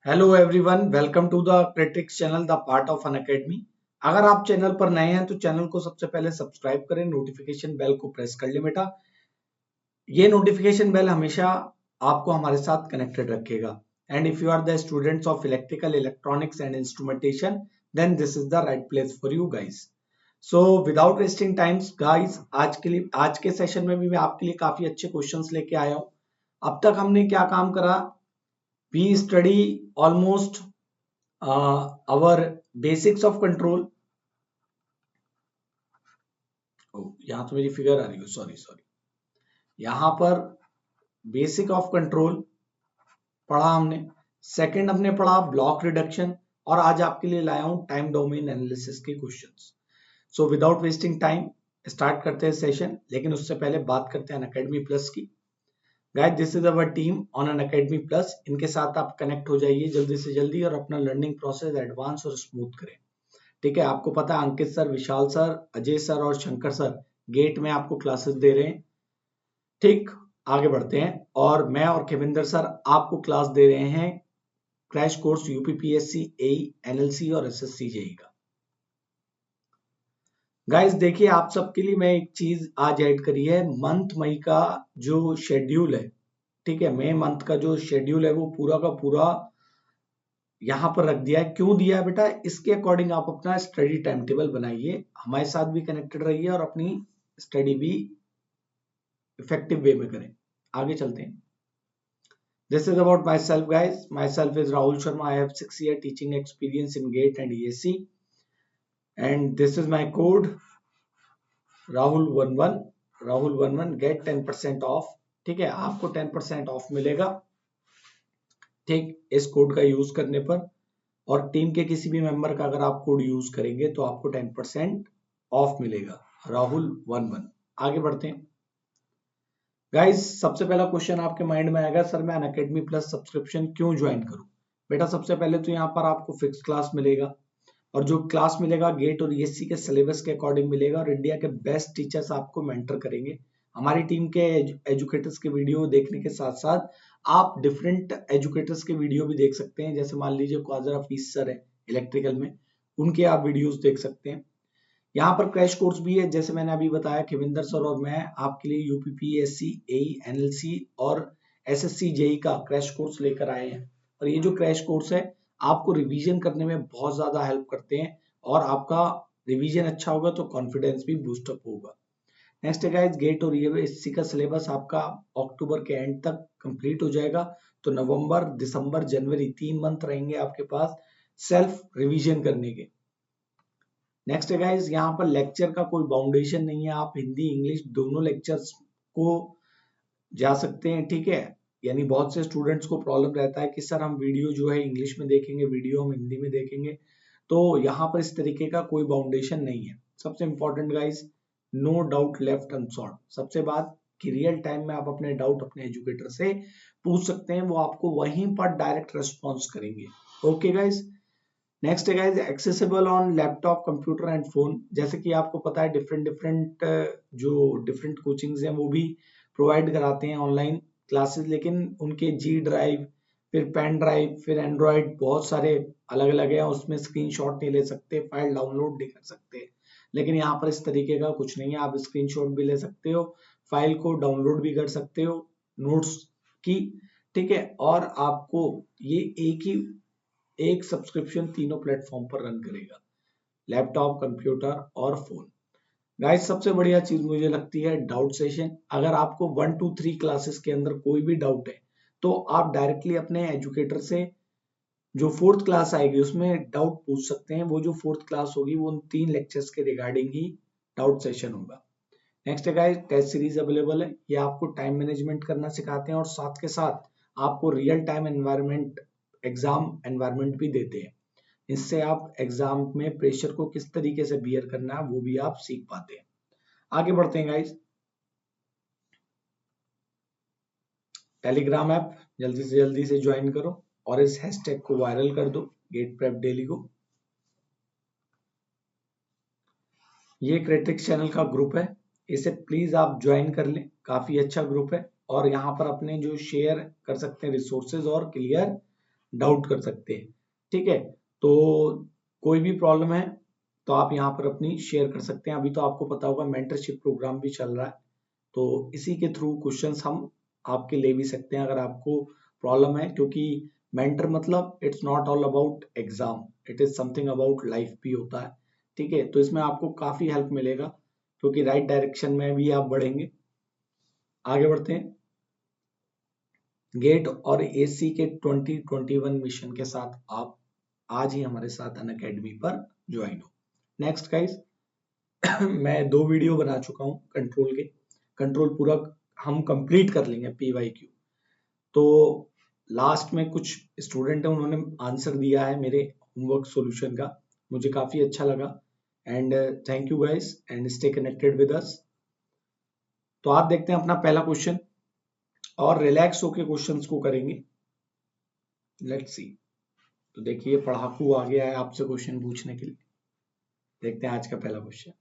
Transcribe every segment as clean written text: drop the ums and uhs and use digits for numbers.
Hello everyone, welcome to the critics channel, the part of Unacademy. अगर आप channel पर नए हैं तो चैनल को सबसे पहले सब्सक्राइब करें, नोटिफिकेशन बेल को प्रेस कर ले बेटा। ये नोटिफिकेशन बेल हमेशा आपको हमारे साथ कनेक्टेड रखेगा। And if you are the students of electrical, electronics and instrumentation, then this is the right place for you guys. So without wasting times guys, आज के सेशन में भी मैं आपके लिए काफी अच्छे क्वेश्चंस लेके आया हूं। अब तक हमने क्या काम करा? we study almost our basics of control। यहां तो मेरी फिगर आ रही है, सॉरी। यहां पर बेसिक ऑफ कंट्रोल पढ़ा हमने। सेकंड हमने पढ़ा ब्लॉक रिडक्शन, और आज आपके लिए लाया हूं टाइम डोमेन एनालिसिस के क्वेश्चंस। सो विदाउट वेस्टिंग टाइम स्टार्ट करते हैं सेशन, लेकिन उससे पहले बात करते हैं अनअकैडमी प्लस की। Guys, this is our team on Unacademy plus. इनके साथ आप कनेक्ट हो जाइए जल्दी से जल्दी और अपना लर्निंग प्रोसेस एडवांस और स्मूथ करें। ठीक है, आपको पता है अंकित सर, विशाल सर, अजय सर और शंकर सर गेट में आपको क्लासेस दे रहे हैं। ठीक, आगे बढ़ते हैं। और मैं और खेविंदर सर आपको क्लास दे रहे हैं क्रैश कोर्स यूपीपीएससी, एई, एनएलसी और एसएससी जेई का। गाइस देखिए, आप सबके लिए मैं एक चीज आज ऐड करी है। मंथ मई का जो शेड्यूल है, ठीक है, मई मंथ का जो शेड्यूल है वो पूरा का पूरा यहाँ पर रख दिया है। क्यों दिया है बेटा? इसके अकॉर्डिंग आप अपना स्टडी टाइम टेबल बनाइए, हमारे साथ भी कनेक्टेड रहिए और अपनी स्टडी भी इफेक्टिव वे में करें। आगे चलते हैं। This is about myself guys. Myself is Rahul Sharma. I have 6 year teaching experience in GATE and ESC, and this is my code राहुल11 गेट 10% ऑफ। ठीक है, आपको 10% ऑफ मिलेगा, ठीक, इस कोड का यूज करने पर। और टीम के किसी भी मेंबर का अगर आप कोड यूज करेंगे तो आपको 10% ऑफ मिलेगा, राहुल11। आगे बढ़ते हैं गाइस। सबसे पहला क्वेश्चन आपके माइंड में आएगा, सर मैं अनअकैडमी प्लस सब्सक्रिप्शन क्यों ज्वाइन करूं? बेटा सबसे पहले तो यहाँ पर आपको फिक्स क्लास मिलेगा, और जो क्लास मिलेगा गेट और ईएससी के सिलेबस के अकॉर्डिंग मिलेगा, और इंडिया के बेस्ट टीचर्स आपको मेंटर करेंगे। हमारी टीम के एजुकेटर्स के वीडियो देखने के साथ साथ आप डिफरेंट एजुकेटर्स के वीडियो भी देख सकते हैं। जैसे मान लीजिए क्वाजर हफीज सर है इलेक्ट्रिकल में, उनके आप वीडियोस देख सकते हैं। यहाँ पर क्रैश कोर्स भी है, जैसे मैंने अभी बताया, खेविंदर सर और मैं आपके लिए यूपीपीएससी, एई, एनएलसी और एसएससी जेई का क्रैश कोर्स लेकर आए हैं। और ये जो क्रैश कोर्स है आपको रिवीजन करने में बहुत ज्यादा हेल्प करते हैं, और आपका रिवीजन अच्छा होगा तो कॉन्फिडेंस भी बूस्टअप होगा। नेक्स्ट है गाइस, गेट और ईएससी का सिलेबस आपका अक्टूबर के एंड तक कंप्लीट हो जाएगा। तो नवंबर, दिसंबर, जनवरी 3 मंथ रहेंगे आपके पास सेल्फ रिवीजन करने के। नेक्स्ट है गाइस, यहाँ पर लेक्चर का कोई बाउंडेशन नहीं है, आप हिंदी इंग्लिश दोनों लेक्चर्स को जा सकते हैं। ठीक है, यानी बहुत से स्टूडेंट्स को प्रॉब्लम रहता है कि सर हम वीडियो जो है इंग्लिश में देखेंगे, वीडियो हम हिंदी में देखेंगे, तो यहाँ पर इस तरीके का कोई बाउंडेशन नहीं है। सबसे important guys, no doubt left unsolved. सबसे बात कि रियल टाइम में आप अपने डाउट अपने एजुकेटर से पूछ सकते हैं, वो आपको वहीं पर डायरेक्ट रेस्पॉन्स करेंगे। Okay guys. नेक्स्ट है guys, accessible on laptop, computer and phone. जैसे कि आपको पता है डिफरेंट जो डिफरेंट कोचिंग्स हैं वो भी प्रोवाइड कराते हैं ऑनलाइन क्लासेस, लेकिन उनके जी ड्राइव, फिर पेन ड्राइव, फिर एंड्रॉइड, बहुत सारे अलग अलग है। उसमें स्क्रीनशॉट नहीं ले सकते, फाइल डाउनलोड नहीं कर सकते। लेकिन यहाँ पर इस तरीके का कुछ नहीं है, आप स्क्रीनशॉट भी ले सकते हो, फाइल को डाउनलोड भी कर सकते हो नोट्स की। ठीक है, और आपको ये एक सब्सक्रिप्शन तीनों प्लेटफॉर्म पर रन करेगा, लैपटॉप, कंप्यूटर और फोन। गाइस सबसे बढ़िया चीज मुझे लगती है डाउट सेशन। अगर आपको 1 to 3 क्लासेस के अंदर कोई भी डाउट है तो आप डायरेक्टली अपने एजुकेटर से जो 4th क्लास आएगी उसमें डाउट पूछ सकते हैं। वो जो 4th क्लास होगी वो उन 3 लेक्चर्स के रिगार्डिंग ही डाउट सेशन होगा। नेक्स्ट है गाइस, टेस्ट सीरीज अवेलेबल है। ये आपको टाइम मैनेजमेंट करना सिखाते हैं, और साथ के साथ आपको real time environment, exam environment भी देते हैं। इससे आप एग्जाम में प्रेशर को किस तरीके से बियर करना है वो भी आप सीख पाते हैं। आगे बढ़ते हैं गाइस। टेलीग्राम ऐप जल्दी से ज्वाइन करो और इस हैशटैग को वायरल कर दो, गेट प्रेप डेली को। ये क्रिटिक्स चैनल का ग्रुप है, इसे प्लीज आप ज्वाइन कर लें, काफी अच्छा ग्रुप है। और यहाँ पर अपने जो शेयर कर सकते हैं रिसोर्सेज और क्लियर डाउट कर सकते हैं। ठीक है, तो कोई भी प्रॉब्लम है तो आप यहाँ पर अपनी शेयर कर सकते हैं। अभी तो आपको पता होगा मेंटरशिप प्रोग्राम भी चल रहा है, तो इसी के थ्रू क्वेश्चंस हम आपके ले भी सकते हैं अगर आपको प्रॉब्लम है, क्योंकि मेंटर मतलब it's not all about exam, it is something about life भी होता है। ठीक है, तो इसमें आपको काफी हेल्प मिलेगा, क्योंकि राइट डायरेक्शन में भी आप बढ़ेंगे। आगे बढ़ते हैं। गेट और एसी के 2021 मिशन के साथ आप आज ही हमारे साथ अनअकैडमी पर ज्वाइन हो। नेक्स्ट गाइस, मैं 2 वीडियो बना चुका हूं कंट्रोल के, कंट्रोल पूरा हम कंप्लीट कर लेंगे PYQ। तो लास्ट में कुछ स्टूडेंट है उन्होंने आंसर दिया है मेरे होमवर्क सॉल्यूशन का, मुझे काफी अच्छा लगा। And thank you guys and stay connected with us. तो आप देखते हैं अपना पहला क्वेश्चन, और रिलैक्स होके क्वेश्चंस को करेंगे। Let's see. तो देखिए पढ़ाकू आ गया है आपसे क्वेश्चन पूछने के लिए। देखते हैं आज का पहला question.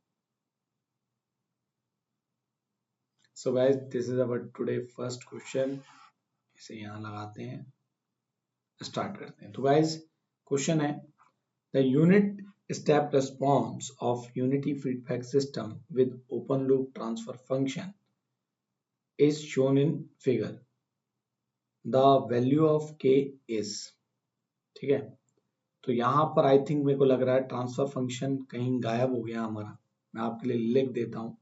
So guys this is our today first question. इसे यहाँ लगाते हैं, स्टार्ट करते हैं। तो गाइस क्वेश्चन है, the unit step response of unity feedback system with open loop transfer function is shown in figure, the value of k is. ठीक है, तो यहां पर आई थिंक मेरे को लग रहा है ट्रांसफर फंक्शन कहीं गायब हो गया हमारा, मैं आपके लिए लिख देता हूं।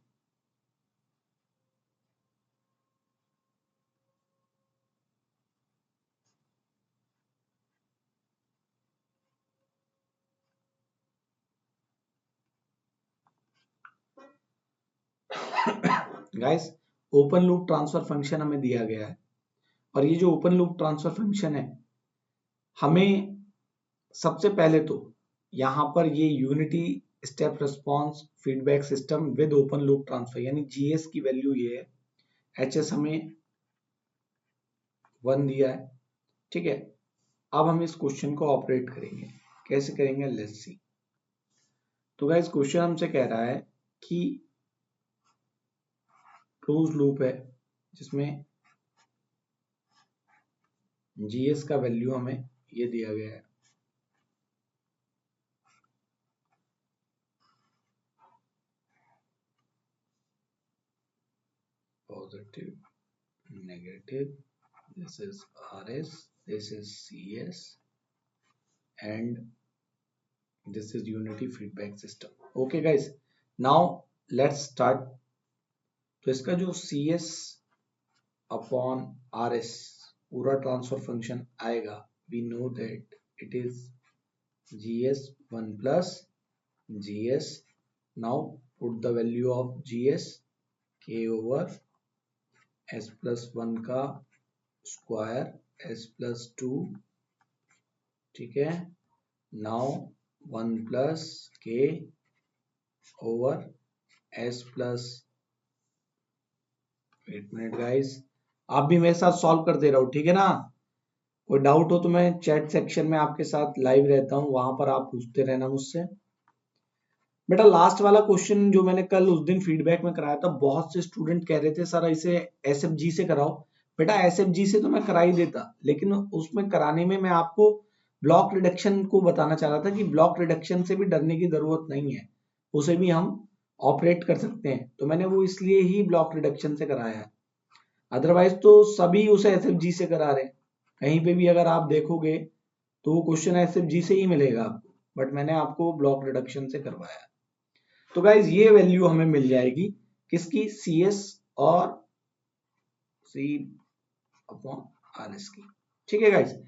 Guys open loop transfer function हमें दिया गया है, और ये जो ओपन लूप ट्रांसफर फंक्शन है, हमें सबसे पहले तो यहां पर ये unity step response feedback system with open loop transfer यानी GS की वैल्यू ये है, HS हमें 1 दिया है। ठीक है, अब हम इस क्वेश्चन को ऑपरेट करेंगे, कैसे करेंगे लेट्स सी। तो गाइस क्वेश्चन हमसे कह रहा है कि क्लोज लूप है जिसमें GS का वैल्यू हमें ये दिया गया है, positive, negative, this is RS, this is CS and this is unity feedback system. Okay guys, now let's start. तो इसका जो CS upon RS पूरा ट्रांसफर फंक्शन आएगा, we know that it is GS1 plus GS. Now put the value of GS K over S plus 1 का square S plus 2। ठीक है, now 1 plus K over S plus, wait minute guys, आप भी मेरे साथ solve करते रहो, ठीक है ना। कोई डाउट हो तो मैं चैट सेक्शन में आपके साथ लाइव रहता हूं, वहां पर आप पूछते रहना मुझसे। बेटा लास्ट वाला क्वेश्चन जो मैंने कल उस दिन फीडबैक में कराया था, बहुत से स्टूडेंट कह रहे थे सर इसे SFG से कराओ। बेटा SFG से तो मैं करा ही देता, लेकिन उसमें कराने में मैं आपको ब्लॉक रिडक्शन को बताना चाह रहा था कि ब्लॉक रिडक्शन से भी डरने की जरूरत नहीं है, उसे भी हम ऑपरेट कर सकते हैं। तो मैंने वो इसलिए ही ब्लॉक रिडक्शन से कराया है, अदरवाइज तो सभी उसे SFG से करा रहे हैं। कहीं पे भी अगर आप देखोगे तो वो क्वेश्चन SFG से ही मिलेगा आपको, बट मैंने आपको ब्लॉक रिडक्शन से करवाया। तो गाइज ये वैल्यू हमें मिल जाएगी किसकी, CS और C अपॉन RS की। ठीक है गाइज,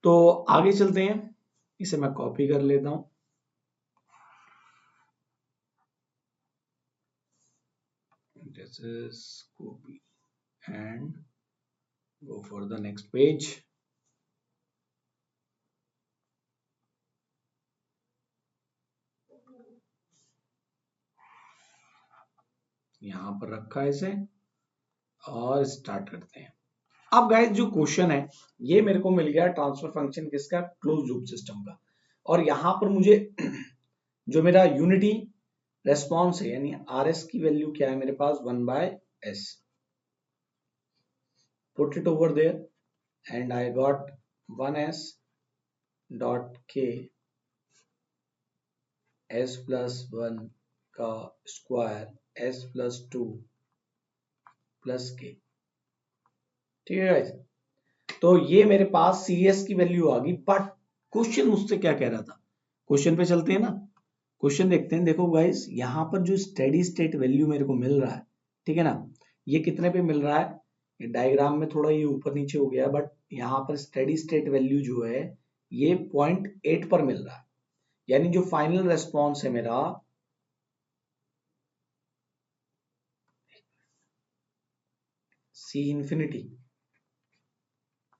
तो आगे चलते हैं, इसे मैं कॉपी कर लेता हूं। This is copy and go for the next page. यहां पर रखा है इसे और स्टार्ट करते हैं। अब गाइस जो क्वेश्चन है ये मेरे को मिल गया ट्रांसफर फंक्शन किसका, क्लोज लूप सिस्टम का, और यहां पर मुझे जो मेरा यूनिटी रेस्पॉन्स है यानी RS की वैल्यू क्या है मेरे पास, 1/S। Put it over there and I got 1s dot K s plus 1 का स्क्वायर s प्लस 2 प्लस के। ठीक है गाइस, तो ये मेरे पास सी एस की वैल्यू आ गई। बट क्वेश्चन मुझसे क्या कह रहा था, क्वेश्चन पे चलते हैं ना, क्वेश्चन देखते हैं। देखो गाइस, यहाँ पर जो स्टेडी स्टेट वैल्यू मेरे को मिल रहा है, ठीक है ना, ये कितने पे मिल रहा है, ये डायग्राम में थोड़ा ये ऊपर नीचे हो गया, बट यहाँ पर स्टेडी स्टेट वैल्यू जो है ये 0.8 पर मिल रहा है। यानी जो फाइनल रेस्पॉन्स है मेरा, सी इंफिनिटी,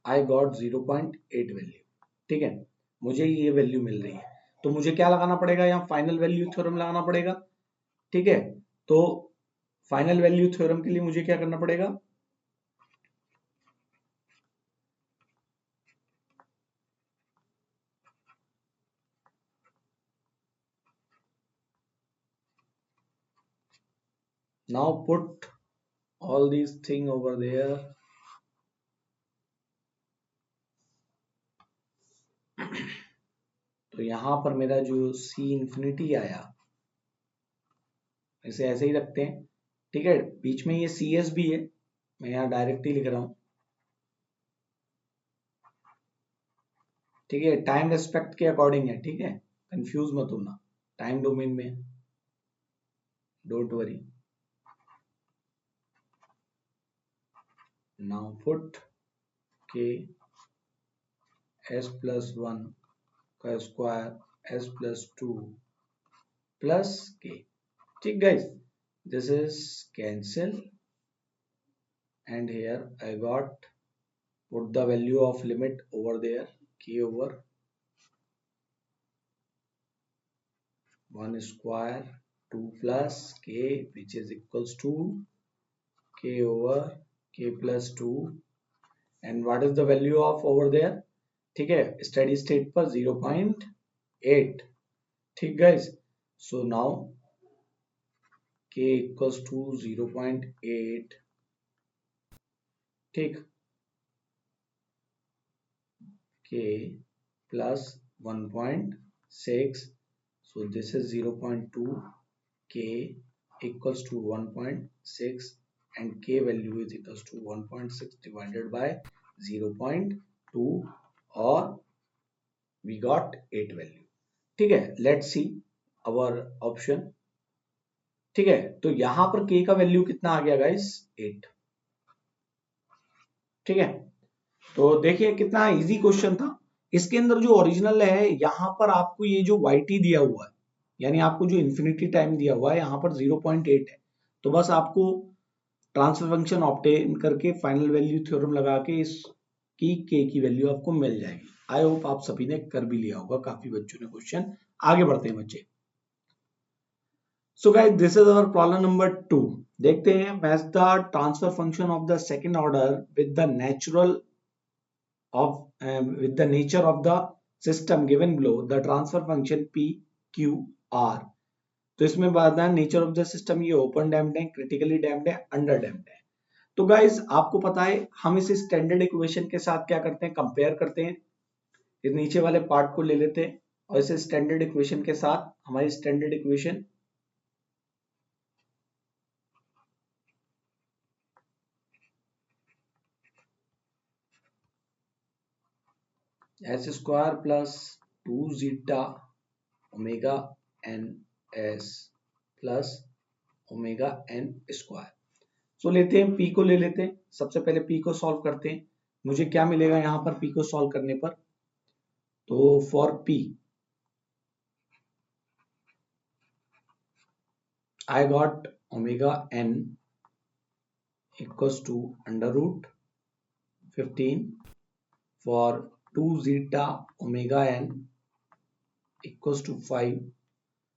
आई गॉट 0.8 वैल्यू। ठीक है, मुझे ये वैल्यू मिल रही है, तो मुझे क्या लगाना पड़ेगा, यहाँ फाइनल वैल्यू थ्योरम लगाना पड़ेगा। ठीक है, तो फाइनल वैल्यू थ्योरम के लिए मुझे क्या करना पड़ेगा, now put all these thing over there। तो यहां पर मेरा जो सी इंफिनिटी आया, इसे ऐसे ही रखते हैं। ठीक है, बीच में ये सी एस भी है, मैं यहाँ डायरेक्ट ही लिख रहा हूं। ठीक है, टाइम रेस्पेक्ट के अकॉर्डिंग है, ठीक है, कंफ्यूज मत होना, टाइम डोमेन में, डोंट वरी। नाउ पुट के s प्लस 1 का स्क्वायर s प्लस 2 प्लस के। ठीक guys, this is cancel and here I got put the value of limit over there, k over 1 square 2 plus k which is equals to k over k plus 2 and what is the value of over there, ठीक है, steady state पर 0.8। ठीक guys, so now k equals to 0.8। ठीक, k plus 1.6, so this is 0.2, k equals to 1.6 and k value is equals to 1.6 divided by 0.2 or we got 8 value। ठीक है, let's see our option। ठीक है, तो यहां पर k का value कितना आ गया गाइस, 8। ठीक है, तो देखिए कितना इजी क्वेश्चन था। इसके अंदर जो ओरिजिनल है, यहाँ पर आपको ये जो yt दिया हुआ है, यानी आपको जो इन्फिनिटी टाइम दिया हुआ है यहाँ पर 0.8 है, तो बस आपको ट्रांसफर फंक्शन ऑब्टेन करके फाइनल वैल्यू थ्योरम लगा के इसकी के की वैल्यू आपको मिल जाएगी। आई होप आप सभी ने कर भी लिया होगा, काफी बच्चों ने क्वेश्चन। आगे बढ़ते हैं बच्चे। So guys, this is our problem number 2। देखते हैं, match the transfer function of the second order with the natural of with the nature of the system given below, the transfer function p q r। तो इसमें बात है nature of the system, ये open damped है, critically damped है, under damped है। तो guys आपको पता है हम इस स्टैंडर्ड इक्वेशन के साथ क्या करते हैं, कंपेयर करते हैं। इस नीचे वाले पार्ट को ले लेते हैं और इसे स्टैंडर्ड इक्वेशन के साथ, हमारी standard equation s square plus 2 zeta omega n s plus omega N square. So लेते हैं p को, ले लेते हैं, सबसे पहले p को सॉल्व करते हैं। मुझे क्या मिलेगा यहाँ पर p को सॉल्व करने पर, तो for p I got omega n equals to under root 15 for 2 zeta omega n equals to 5,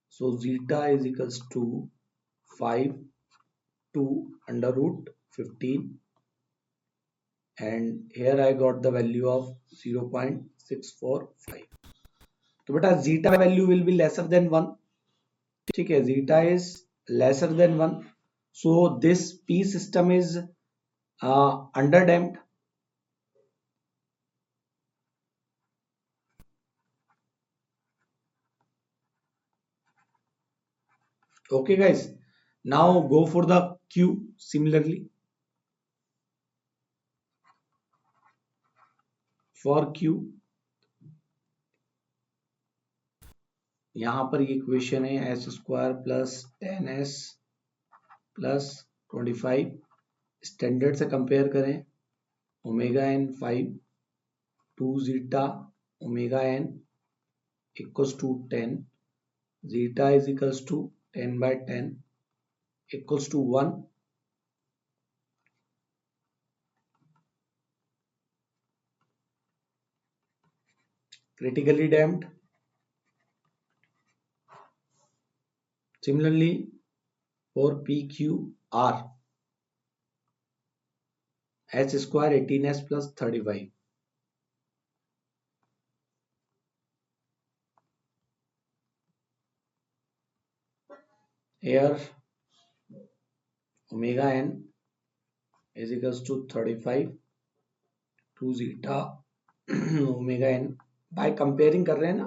so zeta is equals to 5 to under root 15 and here I got the value of 0.645। तो बेटा zeta value will be lesser than 1। ठीक है, zeta is lesser than 1, so this p system is under damped। Okay guys, now go for the Q. Similarly for Q, यहाँ पर ये equation है S square plus 10s plus 25, standard से compare करें, omega N 5 2 zeta omega N equals to 10, zeta is equals to 10/10 equals to 1. Critically damped. Similarly for PQR, h square 18s plus 35. Here omega n is equals to 35 2 zeta omega n. By comparing कर रहे हैं ना,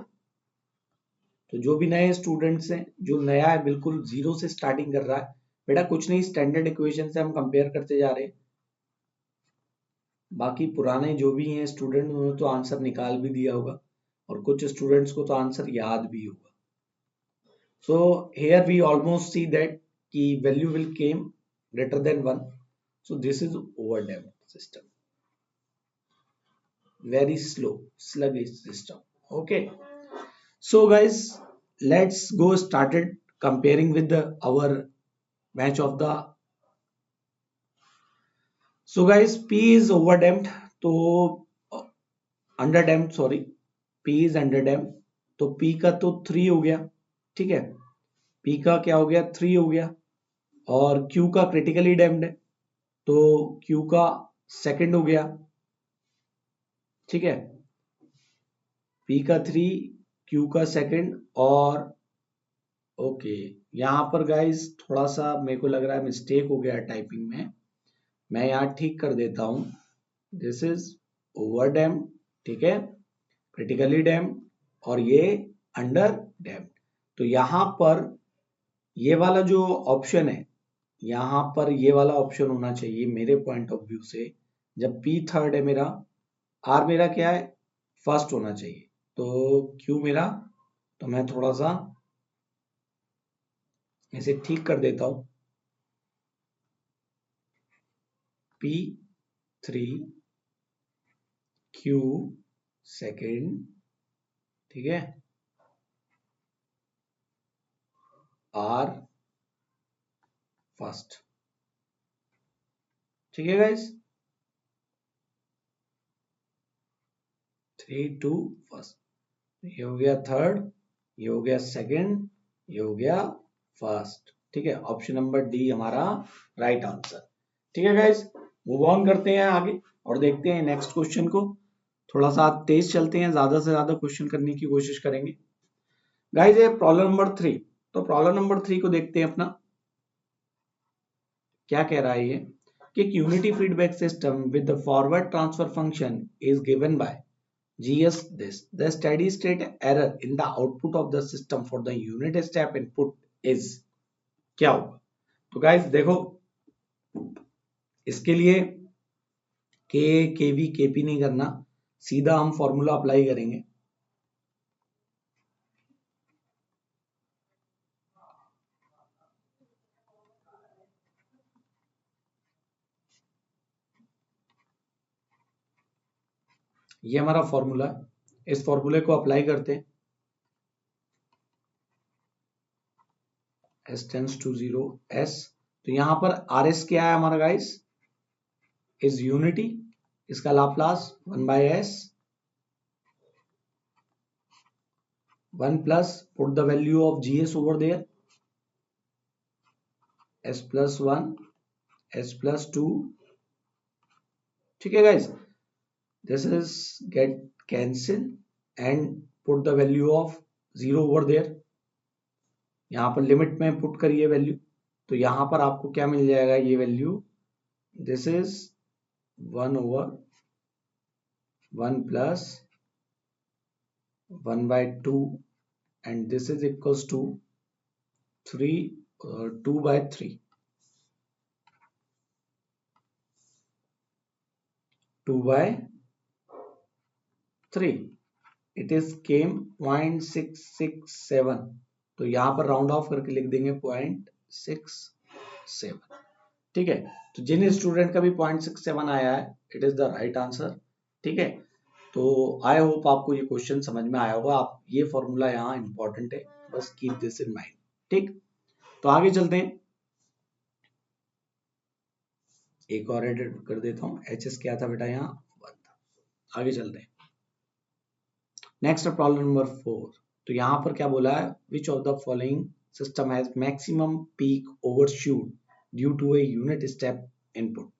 तो जो भी नए students हैं, जो नया है बिल्कुल जीरो से स्टार्टिंग कर रहा है, बेटा कुछ नहीं, स्टैंडर्ड इक्वेशन से हम कंपेयर करते जा रहे हैं. बाकी पुराने जो भी हैं स्टूडेंट, उन्होंने तो आंसर निकाल भी दिया होगा, और कुछ स्टूडेंट्स को तो आंसर याद भी होगा. So here we almost see that की value will came greater than 1. So this is overdamped system, very slow sluggish system. Okay, so guys, let's go started comparing with the our match of the. So guys, P is overdamped, तो underdamped, sorry, P is underdamped, तो P का तो 3 हो गया, ठीक है, P का क्या हो गया, 3 हो गया, और Q का क्रिटिकली डैम्प्ड है, तो Q का सेकंड हो गया, ठीक है, P का 3, Q का सेकंड, और ओके, यहाँ पर गाइस थोड़ा सा मेरे को लग रहा है मिस्टेक हो गया टाइपिंग में, मैं यहाँ ठीक कर देता हूँ. दिस इज ओवर डैम्प्ड, ठीक है, क्रिटिकली डैम्प्ड, और ये अंडर डैम्प्ड. तो यहाँ पर ये वाला जो ऑप्शन है, यहाँ पर ये वाला ऑप्शन होना चाहिए मेरे पॉइंट ऑफ व्यू से. जब P थर्ड है मेरा, R मेरा क्या है, फर्स्ट होना चाहिए, तो Q मेरा, तो मैं थोड़ा सा इसे ठीक कर देता हूं. P3 Q सेकेंड, ठीक है, R फर्स्ट, ठीक है गाइस, 3 2 फर्स्ट, ये हो गया थर्ड, ये हो गया सेकेंड, ये हो गया फर्स्ट, ठीक है. ऑप्शन नंबर डी हमारा राइट आंसर, ठीक है गाइस. मूव ऑन करते हैं आगे और देखते हैं नेक्स्ट क्वेश्चन को. थोड़ा सा तेज चलते हैं, ज्यादा से ज्यादा क्वेश्चन करने की कोशिश करेंगे गाइस. ये प्रॉब्लम नंबर 3, तो प्रॉब्लम नंबर 3 को देखते हैं अपना. क्या कह रहा है ये कि unity feedback system with the forward transfer function is given by GS this. The steady state error in the output of the system for the unit step input is, क्या होगा. तो गाइस देखो, इसके लिए के केवी केपी नहीं करना, सीधा हम फॉर्मूला अप्लाई करेंगे. ये हमारा फॉर्मूला है, इस फॉर्मूले को अप्लाई करते हैं. s टेंड्स टू 0 s, तो यहां पर rs क्या है हमारा गाइस, इज यूनिटी, इसका Laplace 1/s, 1 plus put the value of GS over there, s plus 1 s plus 2, ठीक है guys. this is get cancel and put the value of 0 over there. यहाँ पर लिमिट में put करिए value, तो यहाँ पर आपको क्या मिल जाएगा, ये value, this is 1 over 1 plus 1/2 and this is equals to 3 2/3 2/3 it is came 0.667, तो यहां पर राउंड ऑफ करके लिख देंगे 0.67। ठीक है, तो जिन स्टूडेंट का भी 0.67 आया है it is the right answer. ठीक है, तो आई होप आपको ये क्वेश्चन समझ में आया होगा। आप ये फॉर्मूला यहाँ इंपॉर्टेंट है, बस कीप दिस इन माइंड। ठीक, तो आगे चलते हैं, एक और एडिट कर देता हूँ। एच क्या था बेटा, यहाँ 1 था। आगे चलते हैं, नेक्स्ट प्रॉब्लम नंबर 4। तो यहाँ पर क्या बोला है, which of the following system has maximum peak overshoot due to a unit step input.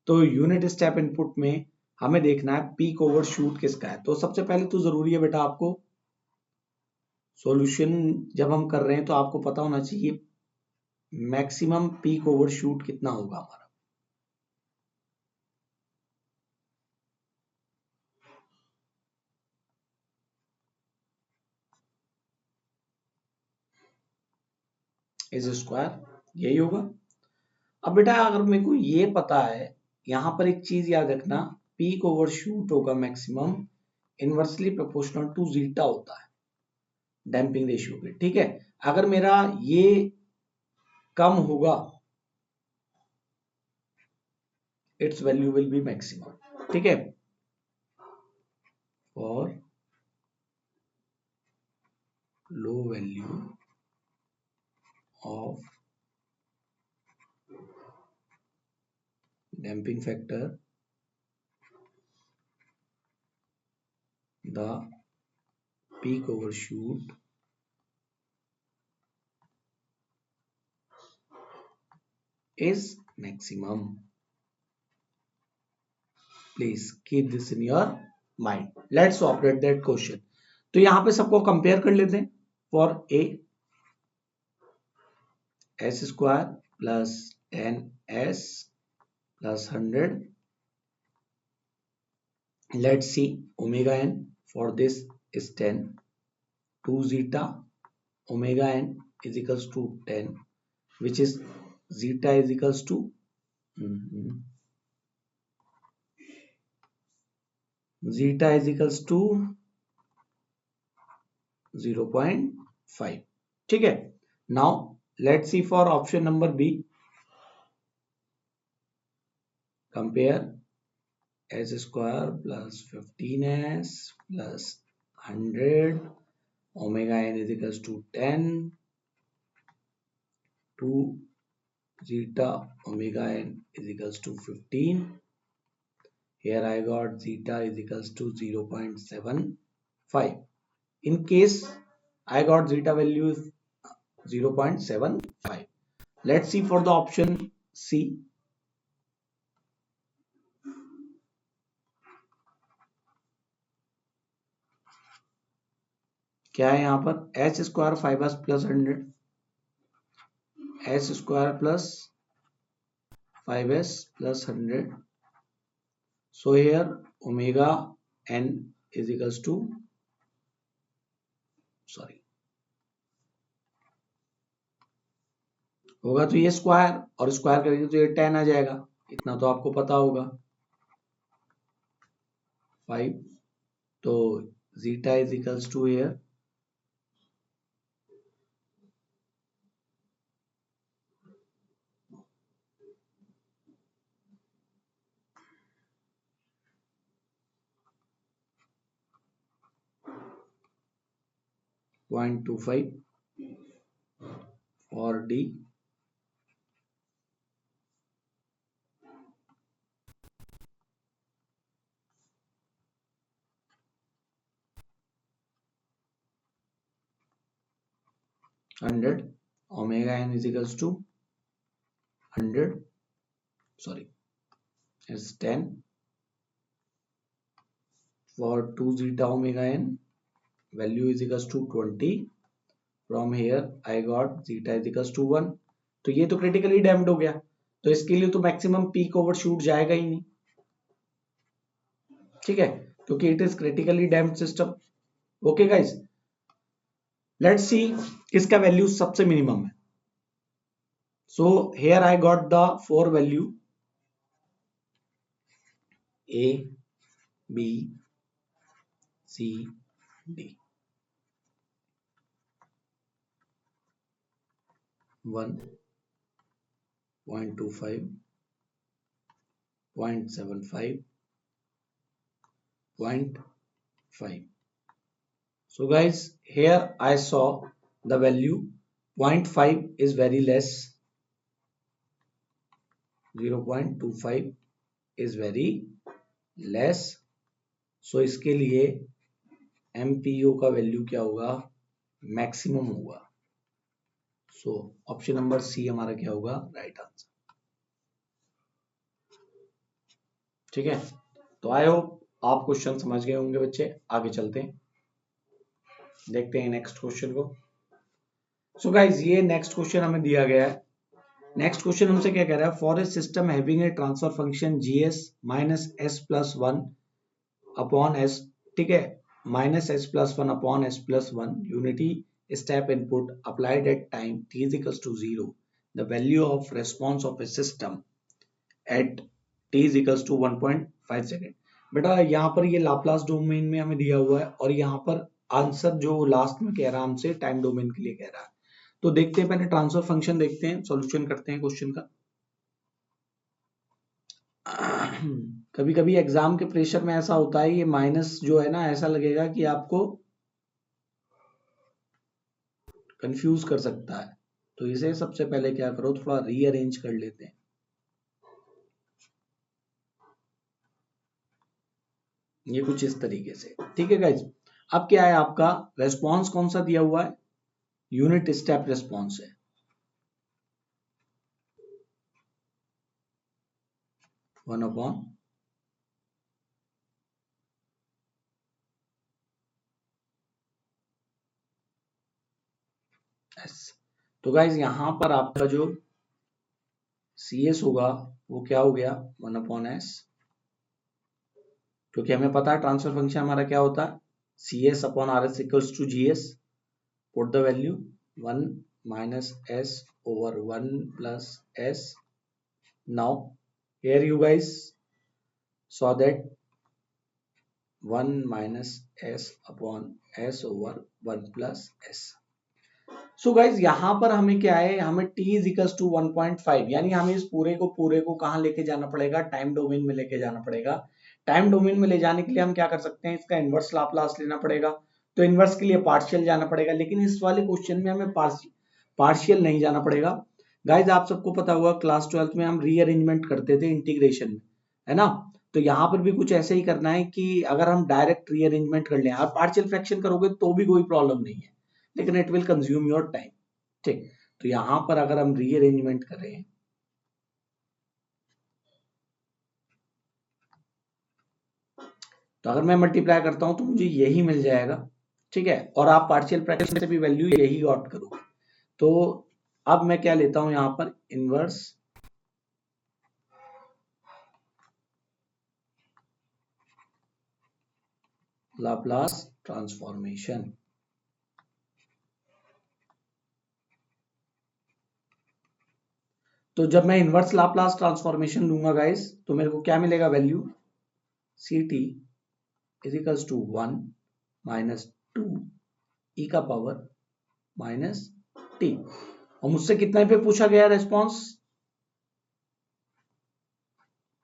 तो यूनिट स्टेप इनपुट में हमें देखना है पीक ओवरशूट किसका है। तो सबसे पहले तो जरूरी है बेटा आपको सॉल्यूशन जब हम कर रहे हैं तो आपको पता होना चाहिए मैक्सिमम पीक ओवरशूट कितना होगा हमारा। इज स्क्वायर यही होगा। अब बेटा अगर मेरे को ये पता है, यहां पर एक चीज याद रखना, पीक ओवरशूट होगा maximum inversely proportional to zeta होता है डैम्पिंग रेशियो पे। ठीक है, अगर मेरा ये कम होगा it's value will be maximum. ठीक है, और low value of damping factor the peak overshoot is maximum. Please keep this in your mind. Let's operate that question. तो यहां पे सबको कंपेयर कर लेते हैं। For A S square plus 10s plus 100, let's see omega n for this is 10, 2 zeta omega n is equals to 10, which is zeta is equals to zeta is equals to 0.5. ठीक है, now let's see for option number B. Compare s square plus 15s plus 100 omega n is equals to 10, 2 zeta omega n is equals to 15. Here I got zeta is equals to 0.75. In case I got zeta value is 0.75. Let's see for the option C. क्या है यहाँ पर, H square 5s plus 100, H square plus 5s plus 100. So here omega n is equals to, sorry, होगा तो ये square और square करेंगे तो ये 10 आ जाएगा, इतना तो आपको पता होगा 5. तो zeta is equals to here 0.25 for D. $100 omega n is equals to 100, sorry, it's 10 for 2 zeta omega n value is equals to 20. From here I got zeta is equals to 1. तो ये तो क्रिटिकली डैम्प्ड हो गया, तो इसके लिए तो maximum peak overshoot जाएगा ही नहीं। ठीक है, क्योंकि it is critically damped system. Okay guys, let's see इसका वैल्यू सबसे मिनिमम है। So here I got the 4 value A, B, C, D. 1, 0.25, 0.75, 0.5. So guys, here I saw the value 0.5 is very less, 0.25 is very less. So इसके लिए MPO का value क्या होगा, maximum होगा. So option number C हमारा क्या होगा, right answer. ठीक है, तो आई होप आप क्वेश्चन समझ गए होंगे बच्चे. आगे चलते हैं, देखते हैं नेक्स्ट क्वेश्चन को. सो गाइज, ये नेक्स्ट क्वेश्चन हमें दिया गया है. नेक्स्ट क्वेश्चन हमसे क्या कह रहा है, for a system having a transfer function GS minus S plus 1 upon S. ठीक है, minus S plus 1 upon S plus 1 unity step input applied at time t is equals to 0, the value of response of a system at t is equals to 1.5 second. बेटा यहाँ पर ये Laplace domain में हमें दिया हुआ है और यहाँ पर आंसर जो लास्ट में कह रहा है हमसे टाइम डोमेन के लिए कह रहा है. तो देखते हैं, पहले ट्रांसफर फंक्शन देखते हैं, सॉल्यूशन करते हैं क्वेश्चन का. कभी कभी एग्जाम के प्रेशर में ऐसा होता है, ये माइनस जो है ना, ऐसा लगेगा कि आपको कंफ्यूज कर सकता है. तो इसे सबसे पहले क्या करो, थोड़ा रीअरेंज कर लेते हैं. ये कुछ इस तरीके से. ठीक है गाइज, अब क्या है, आपका रेस्पॉन्स कौन सा दिया हुआ है, यूनिट स्टेप रेस्पॉन्स है. 1 अपॉन S. तो गाइज यहां पर आपका जो CS होगा वो क्या हो गया, 1 अपॉन S, क्योंकि हमें पता है ट्रांसफर फंक्शन हमारा क्या होता है, CS upon RS equals to GS. Put the value 1 minus S over 1 plus S. Now here you guys saw that 1 minus S upon S over 1 plus S. So guys यहाँ पर हमें क्या है, हमें t is equals to 1.5, यानी हमें इस पूरे को कहाँ लेके जाना पड़ेगा, टाइम डोमेन में लेके जाना पड़ेगा. टाइम डोमेन में ले जाने के लिए हम क्या कर सकते हैं, इसका इनवर्स लाप्लास लेना पड़ेगा. तो इनवर्स के लिए पार्शियल जाना पड़ेगा, लेकिन इस वाले क्वेश्चन में हमें पार्शियल नहीं जाना पड़ेगा. गाइज आप सबको पता हुआ क्लास 12th में हम रीअरेंजमेंट करते थे इंटीग्रेशन में, है ना. तो यहाँ पर भी कुछ ऐसे ही करना है कि अगर हम डायरेक्ट रीअरेंजमेंट कर लें, आप पार्शियल फ्रैक्शन करोगे तो भी कोई प्रॉब्लम नहीं है, लेकिन it will consume your time. ठीक, तो यहां पर अगर हम रीअरेंजमेंट करें, तो अगर मैं मल्टीप्लाई करता हूं तो मुझे यही मिल जाएगा. ठीक है, और आप पार्शियल फ्रैक्शन से भी वैल्यू यही गॉट करोगे. तो अब मैं क्या लेता हूं यहां पर, इनवर्स लाप्लास ट्रांसफॉर्मेशन. तो जब मैं इनवर्स लाप्लास ट्रांसफॉर्मेशन लूंगा गाइस, तो मेरे को क्या मिलेगा, value CT is equals to 1 minus 2 e का पावर माइनस t. और मुझसे कितने पे पूछा गया रेस्पॉन्स,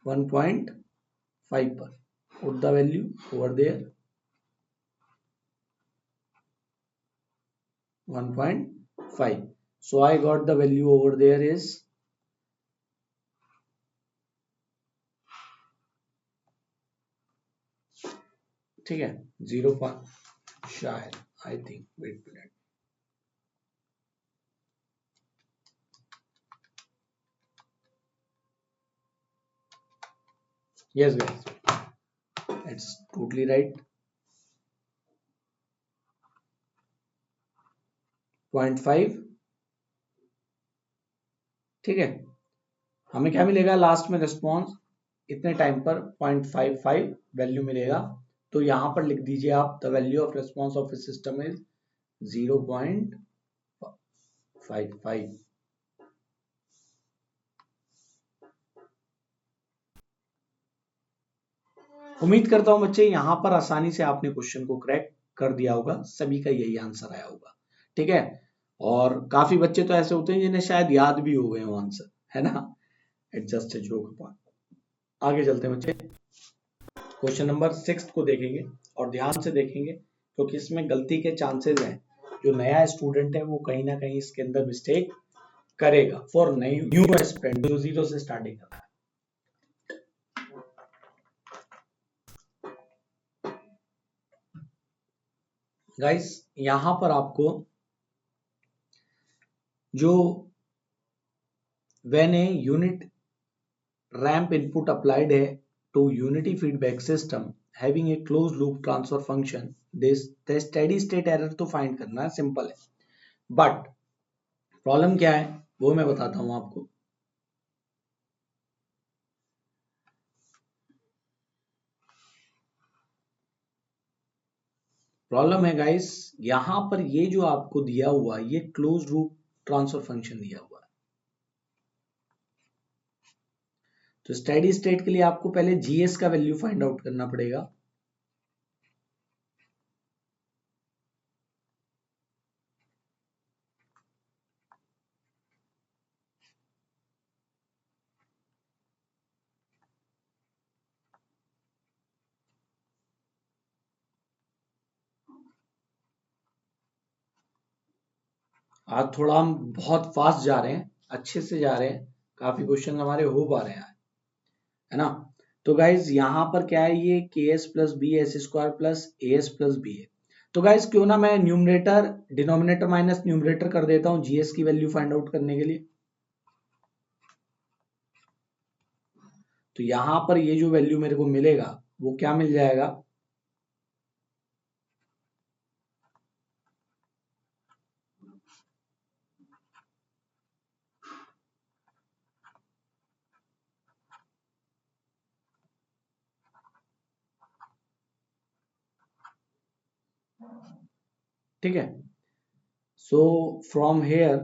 1.5 पर. Put the value over there, 1.5. So I got the value over there is ठीक है 0. शायद I think, wait minute, yes guys, it's totally right. 0.5. ठीक है, हमें क्या मिलेगा लास्ट में रेस्पॉन्स, इतने टाइम पर 0.55 वैल्यू मिलेगा. तो यहां पर लिख दीजिए आप, the value of response of A system is 0.55. उम्मीद करता हूं बच्चे यहाँ पर आसानी से आपने क्वेश्चन को क्रैक कर दिया होगा, सभी का यही आंसर आया होगा। ठीक है, और काफी बच्चे तो ऐसे होते हैं जिन्हें शायद याद भी हो गए हो आंसर, है ना। It's just a joke upon. आगे चलते हैं बच्चे, क्वेश्चन नंबर 6 को देखेंगे और ध्यान से देखेंगे क्योंकि इसमें गलती के चांसेस हैं। जो नया स्टूडेंट है वो कहीं ना कहीं इसके अंदर मिस्टेक करेगा फॉर न्यू एस्पिरेंट जो जीरो से स्टार्टिंग कर रहा है। गाइस यहां पर आपको जो when a unit ramp input applied है to unity feedback system having a closed loop transfer function, this the steady state error तो फाइंड करना है, सिंपल है। बट प्रॉब्लम क्या है वो मैं बताता हूं आपको। प्रॉब्लम है गाइस, यहां पर ये जो आपको दिया हुआ ये क्लोज लूप ट्रांसफर फंक्शन दिया हुआ है। तो स्टेडी स्टेट के लिए आपको पहले जीएस का वैल्यू फाइंड आउट करना पड़ेगा। आज थोड़ा हम बहुत फास्ट जा रहे हैं, अच्छे से जा रहे हैं, काफी क्वेश्चन हमारे हो पा रहे हैं, है ना। तो गाइज यहाँ पर क्या है, ये K S plus B S square plus A S plus B है। तो गाइज क्यों ना मैं न्यूमरेटर डिनोमिनेटर माइनस न्यूमरेटर कर देता हूँ जीएस की वैल्यू फाइंड आउट करने के लिए। तो यहाँ पर ये जो वैल्यू मेरे को मिलेगा वो क्या मिल जाएगा, ठीक है। सो फ्रॉम हेयर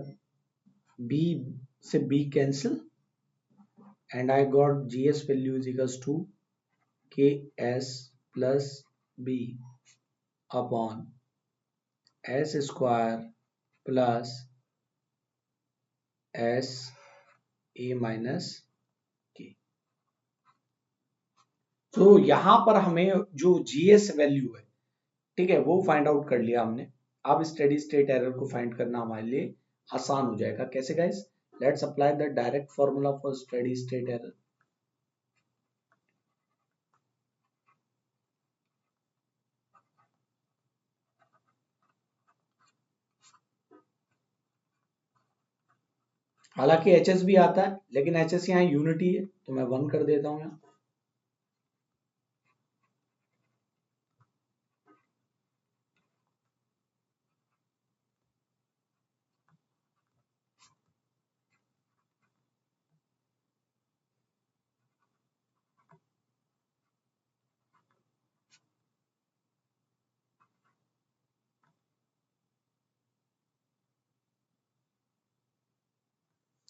बी से b cancel and I got GS value is equals to k S plus B upon S square plus s A minus k. तो यहां पर हमें जो जीएस वैल्यू है, ठीक है, वो फाइंड आउट कर लिया हमने। अब स्टेडी स्टेट एरर को फाइंड करना हमारे लिए आसान हो जाएगा। कैसे guys, let's apply the direct formula for steady state error. हालांकि एचएस भी आता है लेकिन एचएस यहाँ यूनिटी है तो मैं 1 कर देता हूँ यहाँ।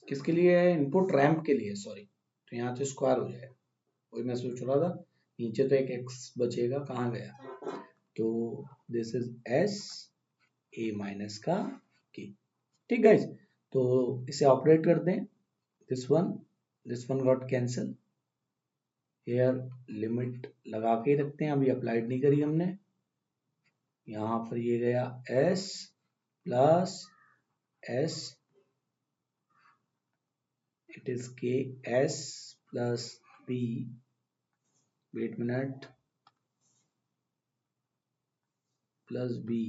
किसके लिए है, इनपुट रैंप के लिए, सॉरी। तो यहाँ तो स्क्वायर हो जाएगा, वही मैं सोच रहा था। नीचे तो एक एक्स बचेगा, कहाँ गया। तो this is S A minus का के। ठीक गाइस, तो इसे ऑपरेट करते हैं। This one got cancel, here limit लगा के ही रखते हैं, अभी अप्लाइड नहीं करी हमने। यहाँ पर ये गया S plus S, it is ks plus b, wait minute, plus b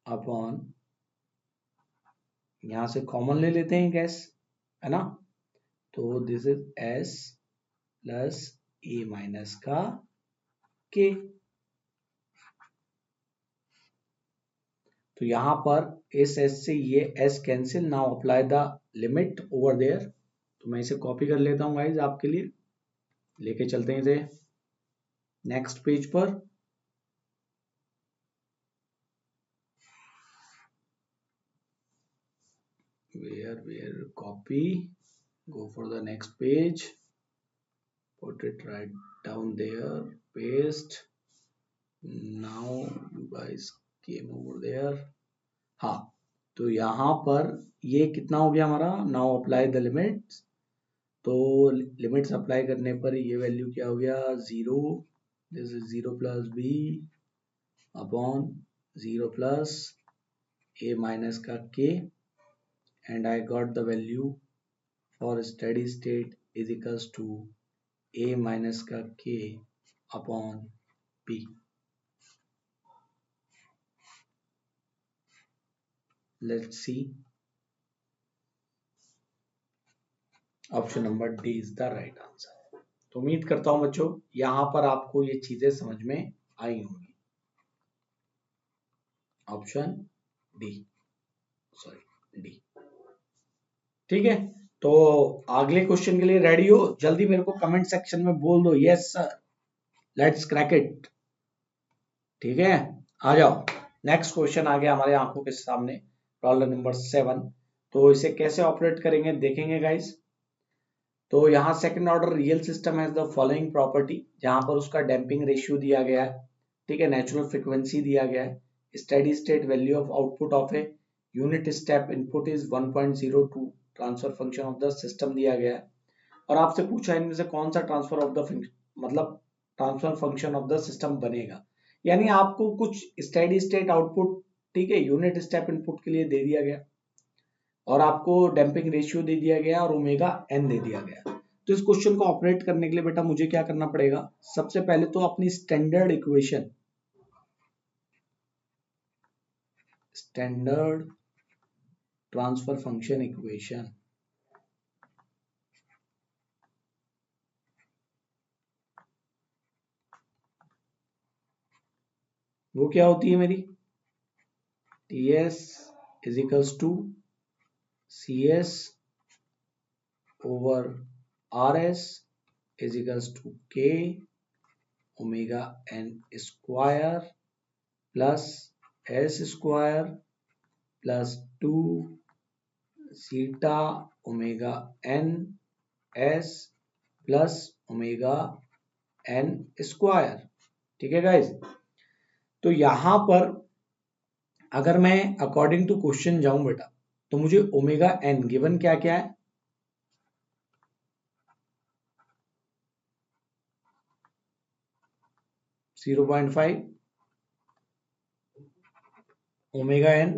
upon, यहां से कॉमन ले लेते हैं गैस, है ना। तो this is s plus A minus का k। तो यहां पर इस s से ये s cancel, now apply the limit over there. तो मैं इसे कॉपी कर लेता हूं गाइज आपके लिए, लेके चलते हैं इसे नेक्स्ट पेज पर। where copy, go for the next page। put it right down there, paste. Now you guys came over there. हाँ, तो यहाँ पर ये कितना हो गया हमारा, नाउ अप्लाई द लिमिट्स। तो लिमिट्स अप्लाई करने पर ये वैल्यू क्या हो गया, 0, this is 0 plus B upon 0 plus a minus का k, and I got the value for steady state is equals to a minus का k upon p। Let's see, option number D is the right answer. तो उम्मीद करता हूं बच्चों यहां पर आपको ये चीजें समझ में आई होंगी। Option D, sorry D. ठीक है, तो अगले क्वेश्चन के लिए रेडी हो? जल्दी मेरे को कमेंट सेक्शन में बोल दो yes sir, let's crack it. ठीक है, आ जाओ। नेक्स्ट क्वेश्चन आ गया हमारे आंखों के सामने, प्रॉब्लम नंबर 7। तो इसे कैसे ऑपरेट करेंगे देखेंगे गाइस। तो यहाँ second order real system has the following property, जहां पर उसका डैम्पिंग रेशियो दिया गया है, ठीक है, नेचुरल फ्रीक्वेंसी दिया गया है, steady state value of output of A unit step input is 1.02, transfer function of the system दिया गया है, और आपसे पूछा इनमें से कौन सा ट्रांसफर ऑफ द मतलब transfer function of the system बनेगा। यानी आपको कुछ स्टेडी स्टेट आउटपुट, ठीक है, यूनिट स्टेप इनपुट के लिए दे दिया गया, और आपको डैम्पिंग रेशियो दे दिया गया और ओमेगा एन दे दिया गया। तो इस क्वेश्चन को ऑपरेट करने के लिए बेटा मुझे क्या करना पड़ेगा, सबसे पहले तो अपनी standard equation, standard transfer function equation, वो क्या होती है मेरी, TS is equals to CS over RS is equals to K omega n square plus S square plus 2 zeta omega n S plus omega n square। ठीक है guys, तो यहां पर अगर मैं अकॉर्डिंग टू क्वेश्चन जाऊं बेटा, तो मुझे ओमेगा एन गिवन क्या क्या है, जीरो 0.5 ओमेगा एन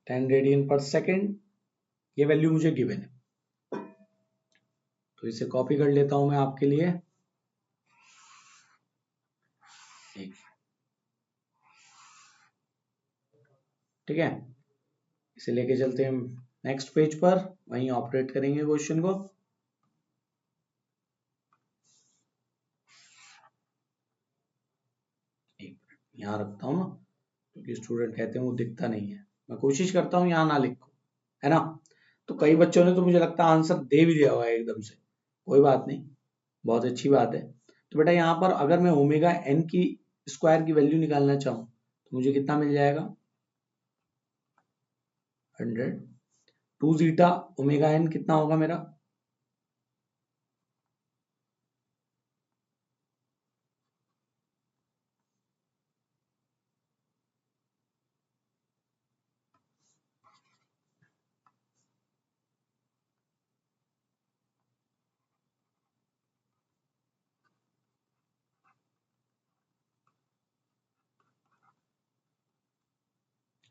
10 रेडियन पर सेकेंड, ये वैल्यू मुझे गिवन है। तो इसे कॉपी कर लेता हूं मैं आपके लिए। ठीक है, इसे लेके चलते हैं नेक्स्ट पेज पर, वहीं ऑपरेट करेंगे क्वेश्चन को। यहाँ रखता हूँ ना, क्योंकि स्टूडेंट कहते हैं वो दिखता नहीं है, मैं कोशिश करता हूँ यहाँ ना लिखो, है ना। तो कई बच्चों ने तो मुझे लगता है आंसर दे भी दिया हुआ है एकदम से, कोई बात नहीं, बहुत अच्छी बात है। तो बेटा यहाँ पर अगर मैं ओमेगा एन की स्क्वायर की वैल्यू निकालना चाहूँ तो मुझे कितना मिल जाएगा, 100। 2 जीटा ओमेगा एन कितना होगा मेरा,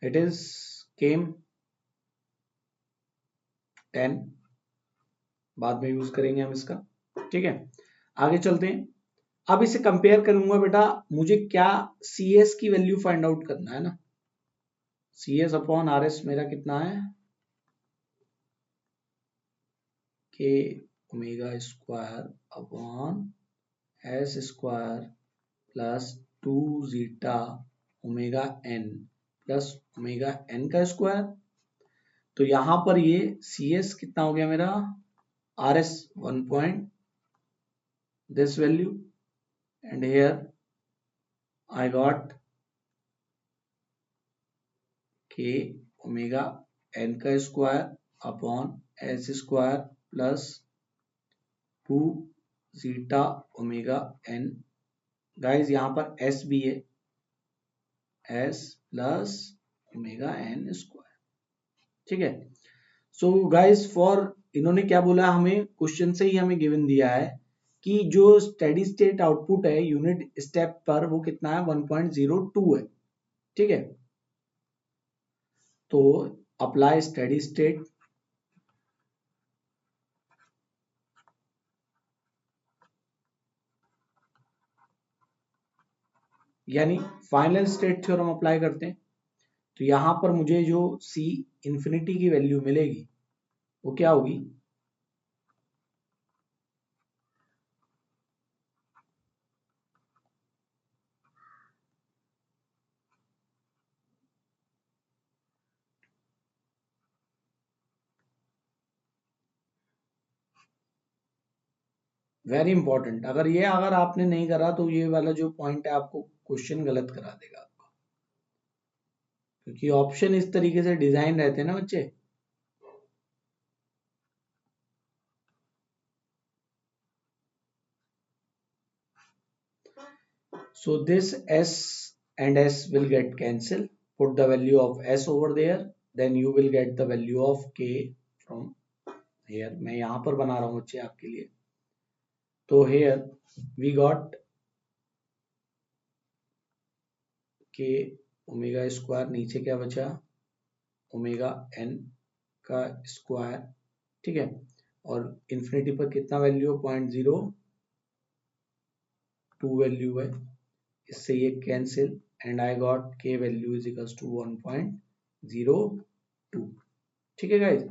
इट इज केम 10, बाद में यूज करेंगे हम इसका। ठीक है, आगे चलते हैं। अब इसे कंपेयर करूंगा बेटा, मुझे क्या CS की वैल्यू फाइंड आउट करना है ना। CS अपॉन RS मेरा कितना है, K omega square upon S square plus 2 zeta omega n plus omega n का स्क्वायर। तो यहां पर ये CS कितना हो गया मेरा, RS 1 point this value, and here I got K omega n का square upon S square plus 2 zeta omega N. Guys यहाँ पर एस भी है, S plus omega N square. ठीक है। सो गाइज फॉर, इन्होंने क्या बोला, हमें क्वेश्चन से ही हमें गिवन दिया है कि जो स्टेडी स्टेट आउटपुट है यूनिट स्टेप पर वो कितना है, 1.02 है। ठीक है। तो अप्लाई स्टेडी स्टेट, यानी फाइनल स्टेट थ्योरम अप्लाई करते हैं। तो यहां पर मुझे जो सी इंफिनिटी की वैल्यू मिलेगी वो क्या होगी, वेरी इंपॉर्टेंट। अगर आपने नहीं करा तो ये वाला जो पॉइंट है आपको क्वेश्चन गलत करा देगा आपका, क्योंकि ऑप्शन इस तरीके से डिजाइन रहते हैं ना बच्चे। So this S and S will get cancelled. Put the value of S over there, then you will get the value of K from here. मैं यहाँ पर बना रहा हूँ बच्चे आपके लिए। तो here we got K omega square, नीचे क्या बचा, ओमेगा n का स्क्वायर। ठीक है। और इन्फिनिटी पर कितना वैल्यू है, 0.02 वैल्यू है, इससे ये कैंसिल एंड आई गॉट के वैल्यू इज इक्वल्स टू 1.02। ठीक है गाइज।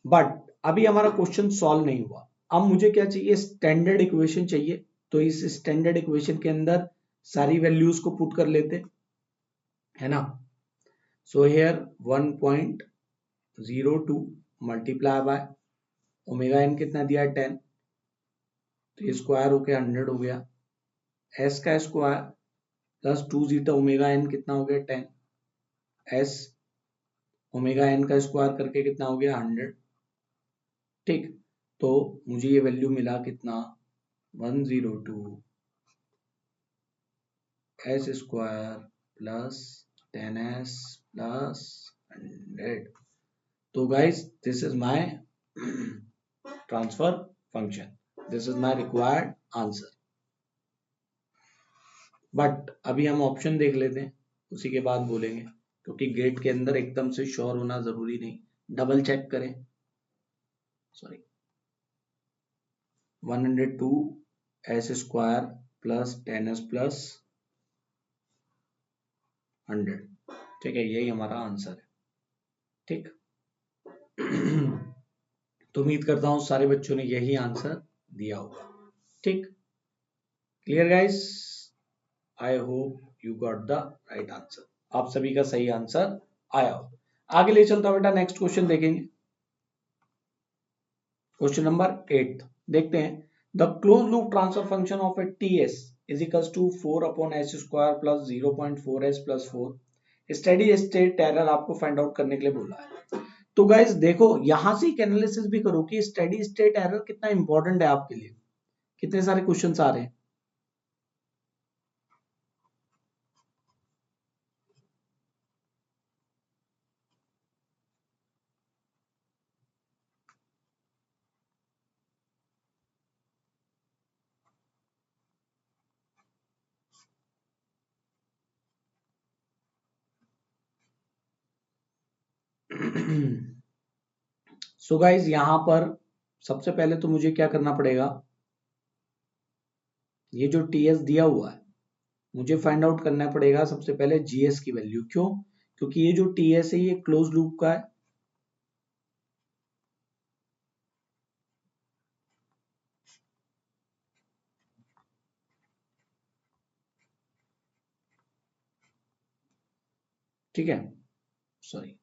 बट अभी हमारा क्वेश्चन सॉल्व नहीं हुआ। अब मुझे क्या चाहिए, स्टैंडर्ड इक्वेशन चाहिए। तो इस स्टैंडर्ड इक्वेशन के अंदर सारी वैल्यूज को पुट कर लेते है ना। So here 1.02 multiply by omega N कितना दिया है 10, तो ये स्क्वायर होके 100 हो गया। एस का square plus 2 zeta omega N कितना हो गया 10, एस ओमेगा एन का स्क्वायर करके कितना हो गया 100। ठीक। तो मुझे ये वैल्यू मिला कितना, 102 S square plus 10s plus 100। तो guys this is my transfer function, this is my required answer. But अभी हम ऑप्शन देख लेते हैं, उसी के बाद बोलेंगे, क्योंकि गेट के अंदर एकदम से श्योर होना जरूरी नहीं, डबल चेक करें। Sorry, 102 S square plus 10s plus 100। ठीक है, यही हमारा आंसर है। ठीक। तो उम्मीद करता हूं सारे बच्चों ने यही आंसर दिया होगा। ठीक, clear guys, I hope you got the right answer. आप सभी का सही आंसर आया हो। आगे ले चलता हूं बेटा, नेक्स्ट क्वेश्चन देखेंगे। क्वेश्चन नंबर 8 देखते हैं। The close loop transfer function of a TS is equals to 4 upon S square plus 0.4s plus 4। Steady state error आपको फाइंड आउट करने के लिए बोला है। तो गाइस देखो, यहां से एक एनालिसिस भी करो कि स्टेडी स्टेट एरर कितना इंपॉर्टेंट है आपके लिए। कितने सारे क्वेश्चंस आ रहे हैं। सो गाइज यहां पर सबसे पहले तो मुझे क्या करना पड़ेगा, ये जो टीएस दिया हुआ है मुझे फाइंड आउट करना पड़ेगा सबसे पहले जीएस की वैल्यू। क्यों, क्योंकि ये जो टीएस है ये क्लोज लूप का है। ठीक है, सॉरी,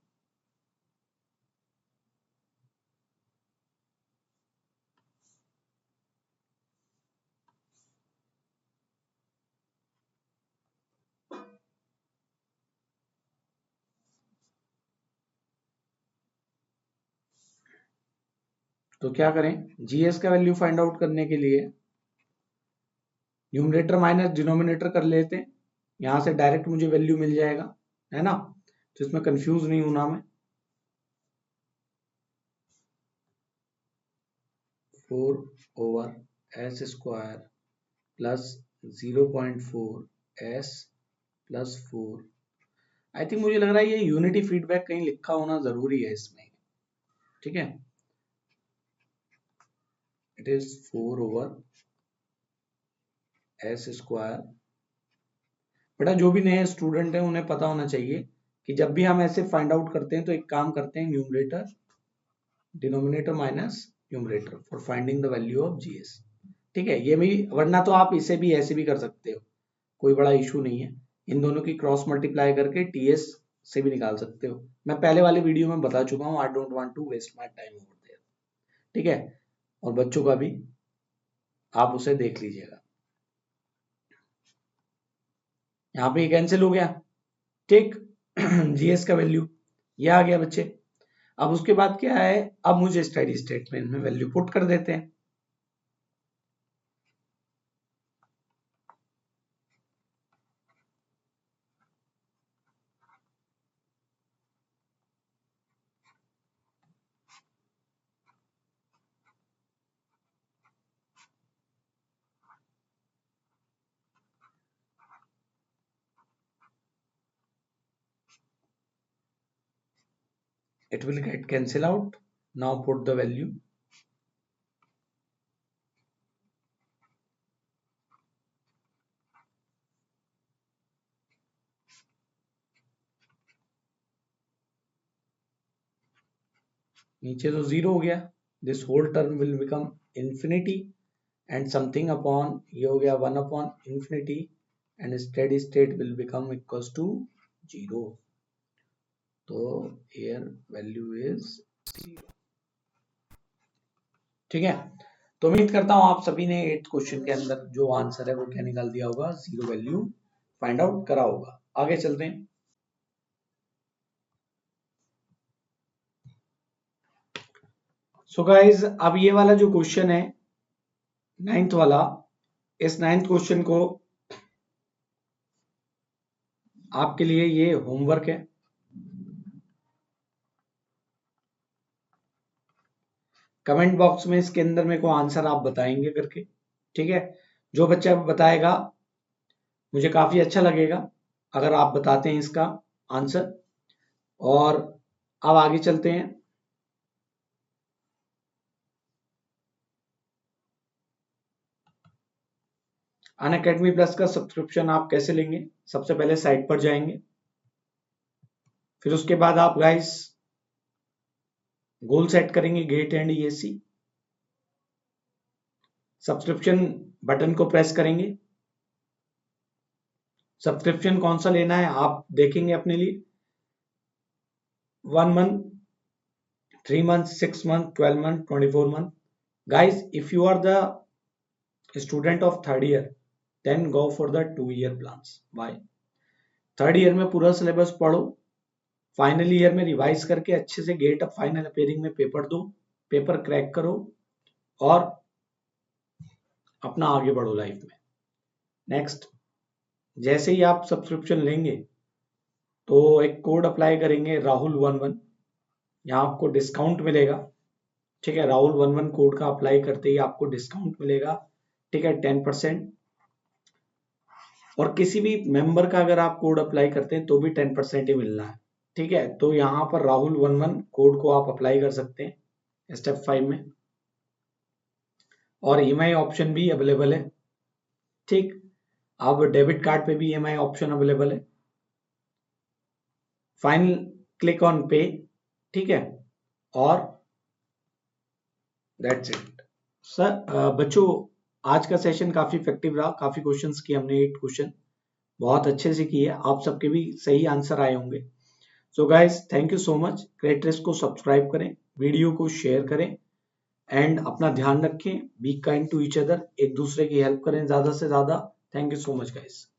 तो क्या करें, जीएस का वैल्यू फाइंड आउट करने के लिए न्यूमरेटर माइनस डिनोमिनेटर कर लेते हैं, यहां से डायरेक्ट मुझे वैल्यू मिल जाएगा, है ना, तो इसमें कंफ्यूज नहीं होना मैं। 4/s² plus 0.4s plus 4। I think मुझे लग रहा है ये यूनिटी फीडबैक कहीं लिखा होना जरूरी है इसमें, ठीक है। It is 4/s²। बेटा जो भी नए स्टूडेंट हैं उन्हें पता होना चाहिए कि जब भी हम ऐसे फाइंड आउट करते हैं तो एक काम करते हैं, numerator denominator minus numerator for finding the value of GS, ठीक है। ये भी, वरना तो आप इसे भी ऐसे भी कर सकते हो, कोई बड़ा इशू नहीं है। इन दोनों की क्रॉस मल्टीप्लाई करके टीएस से भी निकाल सकते हो, मैं पहले वाले वीडियो में बता चुका हूँ। I don't want to waste my time over there, ठीक है। और बच्चों का भी आप उसे देख लीजिएगा। यहाँ पे कैंसिल हो गया, ठीक। जीएस का वैल्यू ये आ गया बच्चे। अब उसके बाद क्या है, अब मुझे स्टेडी स्टेटमेंट में वैल्यू पुट कर देते हैं। It will get cancel out. Now put the value. नीचे तो 0 हो गया, this whole term will become infinity and something upon, ये हो गया 1 upon infinity and steady state will become equals to 0. तो here value is 0, ठीक है। तो उम्मीद करता हूं आप सभी ने 8th क्वेश्चन के अंदर जो आंसर है वो क्या निकाल दिया होगा, 0 वैल्यू फाइंड आउट करा होगा। आगे चलते हैं। सो गाइज, अब ये वाला जो क्वेश्चन है 9th वाला, इस 9th क्वेश्चन को आपके लिए ये होमवर्क है। कमेंट बॉक्स में इसके अंदर मेरे को आंसर आप बताएंगे करके, ठीक है। जो बच्चा बताएगा मुझे काफी अच्छा लगेगा अगर आप बताते हैं इसका आंसर। और अब आगे चलते हैं। अनअकैडमी प्लस का सब्सक्रिप्शन आप कैसे लेंगे, सबसे पहले साइट पर जाएंगे, फिर उसके बाद आप गाइस गोल सेट करेंगे GATE and ESC, subscription button को प्रेस करेंगे। सब्सक्रिप्शन कौन सा लेना है आप देखेंगे अपने लिए, 1 month, 3 month, 6 month, 12 month, 24 month. Guys if you are the student of 3rd year then go for the 2 year plans. Why? 3rd year में पूरा सिलेबस पढ़ो, फाइनल ईयर में रिवाइज करके अच्छे से गेट अप फाइनल अपेयरिंग में paper दो, paper crack करो और अपना आगे बढ़ो लाइफ में। नेक्स्ट, जैसे ही आप सब्सक्रिप्शन लेंगे तो एक कोड अप्लाई करेंगे राहुल11, यहाँ आपको डिस्काउंट मिलेगा, ठीक है। राहुल11 कोड का अप्लाई करते ही आपको डिस्काउंट मिलेगा, ठीक है, 10%। और किसी भी मेंबर का अगर आप कोड अप्लाई करते हैं तो भी 10% ही मिलना है, ठीक है। तो यहाँ पर राहुल11 कोड को आप अप्लाई कर सकते हैं स्टेप 5 में। और ईएमआई ऑप्शन भी अवेलेबल है, ठीक। अब डेबिट कार्ड पे भी ईएमआई ऑप्शन अवेलेबल है। फाइनल क्लिक ऑन पे, ठीक है, और दैट्स इट। सर बच्चों आज का सेशन काफी इफेक्टिव रहा, काफी क्वेश्चंस किए हमने, 8 क्वेश्चन बहुत अच्छे से किए, आप सबके भी सही आंसर आए होंगे। So guys thank you so much. क्रेटरेस को सब्सक्राइब करें, वीडियो को शेयर करें एंड अपना ध्यान रखें। Be kind to each other, एक दूसरे की हेल्प करें ज्यादा से ज्यादा। Thank you so much guys.